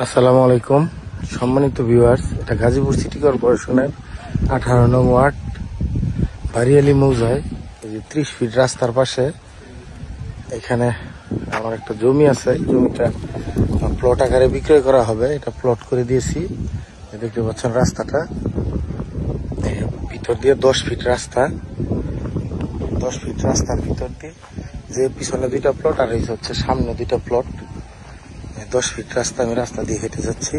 আসসালামু আলাইকুম সম্মানিত ভিউয়ার্স, এটা গাজীপুর সিটি কর্পোরেশনের 18 নং ওয়ার্ড বারিয়ালি মৌজায় 30 ফিট রাস্তার পাশে এখানে আমার একটা জমি আছে। জমিটা প্লট আকারে বিক্রয় করা হবে। এটা প্লট করে দিয়েছি। দেখতে পাচ্ছেন রাস্তাটা ভিতর দিয়ে 10 ফিট রাস্তা। 10 ফিট রাস্তার ভিতর দিয়ে যে পিছনে দুইটা প্লট আর এই হচ্ছে সামনে দুইটা প্লট। 10 ফিট রাস্তা, আমি রাস্তা দিয়ে হেঁটে যাচ্ছি।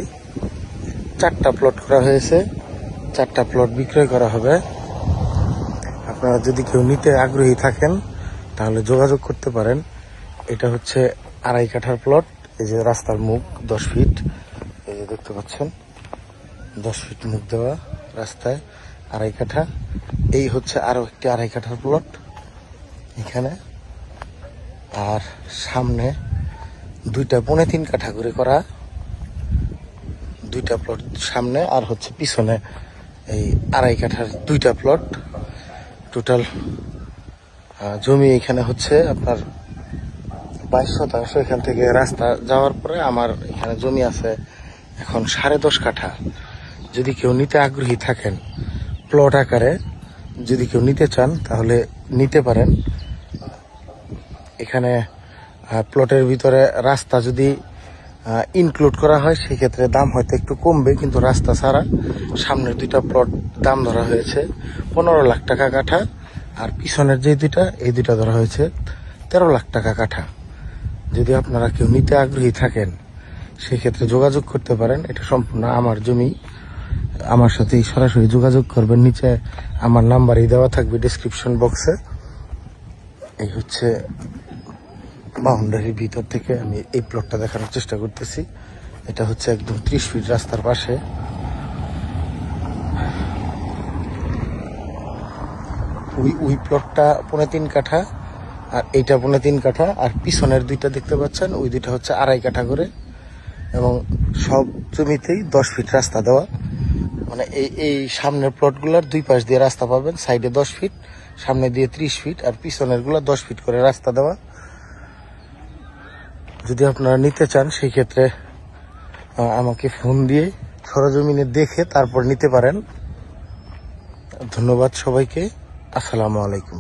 4টা প্লট করা হয়েছে, 4টা প্লট বিক্রয় করা হবে। আপনারা যদি কেউ নিতে আগ্রহী থাকেন তাহলে যোগাযোগ করতে পারেন। এটা হচ্ছে 2.5 কাঠার প্লট। এই যে রাস্তার মুখ 10 ফিট, এই যে দেখতে পাচ্ছেন 10 ফিট মুখ দেওয়া রাস্তায় 2.5 কাঠা। এই হচ্ছে আরো একটি 2.5 কাঠার প্লট এখানে। আর সামনে দুইটা 3.5 কাঠা করে করা দুইটা প্লট সামনে, আর হচ্ছে পিছনে এই 2.5 কাঠার দুইটা প্লট। টোটাল জমি এখানে হচ্ছে আপনার 22 শতাংশ। এখান থেকে রাস্তা যাওয়ার পরে আমার এখানে জমি আছে এখন 10.5 কাঠা। যদি কেউ নিতে আগ্রহী থাকেন প্লট আকারে, যদি কেউ নিতে চান তাহলে নিতে পারেন। এখানে প্লটের ভিতরে রাস্তা যদি ইনক্লুড করা হয় সেক্ষেত্রে দাম হয়তো একটু কমবে, কিন্তু রাস্তা ছাড়া সামনের দুইটা প্লট দাম ধরা হয়েছে 15 লাখ টাকা কাঠা, আর পিছনের যে দুইটা এই দুইটা ধরা হয়েছে 13 লাখ টাকা কাঠা। যদি আপনারা কেউ নিতে আগ্রহী থাকেন সেক্ষেত্রে যোগাযোগ করতে পারেন। এটা সম্পূর্ণ আমার জমি। আমার সাথে সরাসরি যোগাযোগ করবেন। নিচে আমার নাম্বারই দেওয়া থাকবে ডেসক্রিপশন বক্সে। এই হচ্ছে বাউন্ডারির ভিতর থেকে আমি এই প্লটটা দেখানোর চেষ্টা করতেছি। এটা হচ্ছে একদম 30 ফিট রাস্তার পাশে। ওই প্লটটা 3.5 কাঠা, আর এইটা 3.5 কাঠা, আর পিছনের দুইটা দেখতে পাচ্ছেন ওই দুইটা হচ্ছে 2.5 কাঠা করে। এবং সব জমিতেই 10 ফিট রাস্তা দেওয়া। মানে এই সামনের প্লটগুলোর দুই পাশ দিয়ে রাস্তা পাবেন। সাইডে 10 ফিট, সামনে দিয়ে 30 ফিট, আর পিছনের গুলা 10 ফিট করে রাস্তা দেওয়া। যদি আপনারা নিতে চান সেই ক্ষেত্রে আমাকে ফোন দিয়ে সরজমিনে দেখে তারপর নিতে পারেন। ধন্যবাদ সবাইকে। আসসালামু আলাইকুম।